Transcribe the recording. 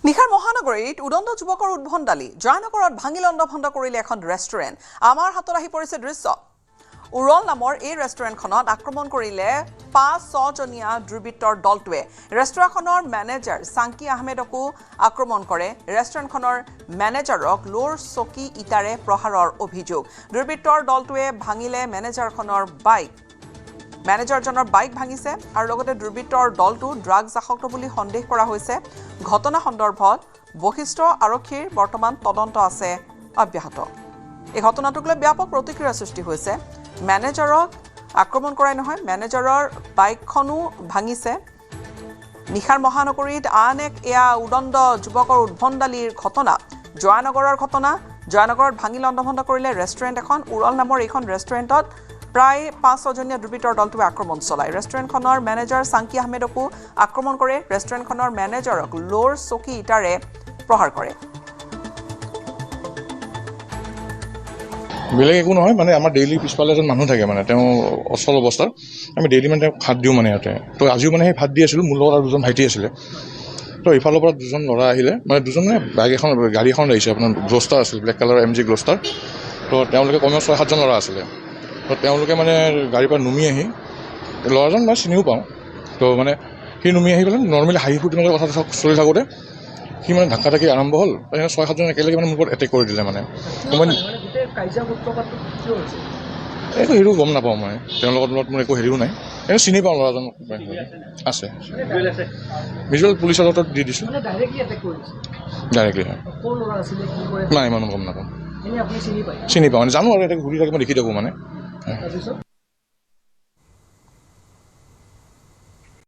নিশাৰ মহানগৰীত উদণ্ড যুৱকৰ উদ্ভণ্ডালি জয়নগৰত ভাঙি লণ্ডভণ্ড কৰিলে এখন ৰেষ্টুৰেণ্ট। আমাৰ হাতত আহি পৰিছে দৃশ্য। উৰল নামৰ এই ৰেষ্টুৰেণ্টখনত আক্ৰমণ কৰিলে ৫-৬ জনীয়া দুৰ্বৃত্তৰ দলটোৱে। ৰেষ্টুৰেণ্টখনৰ মেনেজাৰ চাংকি আহমেদকো আক্ৰমণ কৰে। ৰেষ্টুৰেণ্টখনৰ মেনেজাৰক লোৰ চকী ইটাৰে প্ৰহাৰৰ অভিযোগ। দুৰ্বৃত্তৰ দলটোৱে ভাঙিলে মেনেজাৰজনৰ বাইক ভাঙিছে আৰু লগতে দুৰ্বৃত্তৰ দলটো ড্ৰাগছ আসক্ত বুলি সন্দেহ কৰা হৈছে। ঘটনা সন্দৰ্ভত বশিষ্ঠ আৰক্ষীৰ বৰ্তমান তদন্ত আছে অব্যাহত। এই ঘটনাটোক লৈ ব্যাপক প্ৰতিক্ৰিয়াৰ সৃষ্টি হৈছে। মেনেজাৰক আক্ৰমণ কৰাই নহয়, মেনেজাৰৰ বাইকখনো ভাঙিছে। নিশাৰ মহানগৰীত আন এক উদণ্ড যুৱকৰ উদ্ভণ্ডালিৰ ঘটনা, জয়ানগৰৰ ঘটনা। জয়ানগৰত ভাঙি লণ্ডভণ্ড কৰিলে ৰেষ্টুৰেণ্ট এখন। উৰল নামৰ এইখন ৰেষ্টুৰেণ্টত প্ৰায় ৫-৬ জনীয়া দুৰ্বৃত্তৰ দলটোৱে আক্ৰমণ চলায়। ৰেষ্টুৰেণ্টখনৰ মেনেজাৰ চাংকি আহমেদকো আক্ৰমণ কৰে। ৰেষ্টুৰেণ্টখনৰ মেনেজাৰক লোৰ চকী ইটাৰে প্ৰহাৰ কৰে। বেলেগ একো নহয়, মানে আমাৰ ডেইলি পিছফালে এজন মানুহ থাকে, মানে তেওঁ অচল অৱস্থাত আমি ডেইলি মানে তেওঁক ভাত দিওঁ মানে ইয়াতে। তো আজিও মানে সেই ভাত দি আছিলোঁ, মোৰ লগত আৰু দুজন ভাইটি আছিলে। তো ইফালৰ পৰা দুজন ল'ৰা আহিলে, মানে দুজন মানে গাড়ী এখন আহিছে, আপোনাৰ গ্লষ্টাৰ আছিল, ব্লেক কালাৰৰ MG গ্লষ্টাৰ। তো তেওঁলোকে কমেও 6-7জন ল'ৰা আছিলে। তো তেওঁলোকে মানে গাড়ীৰ পৰা নুমি আহি, ল'ৰাজন মই চিনিও পাওঁ, তো মানে সি নুমি আহি পেলাই নৰ্মেলি হাঁহি ফূৰ্তি কথা চলি থাকোঁতে সি মানে ধাক্কা ধাক্কি আৰম্ভ হ'ল। 6-7জন একেলগে মানে মোৰ ওপৰত এটেক কৰি দিলে। মানে এইটো হেৰিও গম নাপাওঁ মই, তেওঁলোকৰ লগত মোৰ একো হেৰিও নাই, এইটো চিনি পাওঁ ল'ৰাজন আছে। ভিজুৱেল পুলিচৰ হাতত দি দিছোঁ ডাইৰেক্টলি। নাই ইমান গম নাপাওঁ, চিনি পাওঁ মানে জানো আৰু এতিয়া ঘূৰি থাকি মই দেখি থাকোঁ মানে।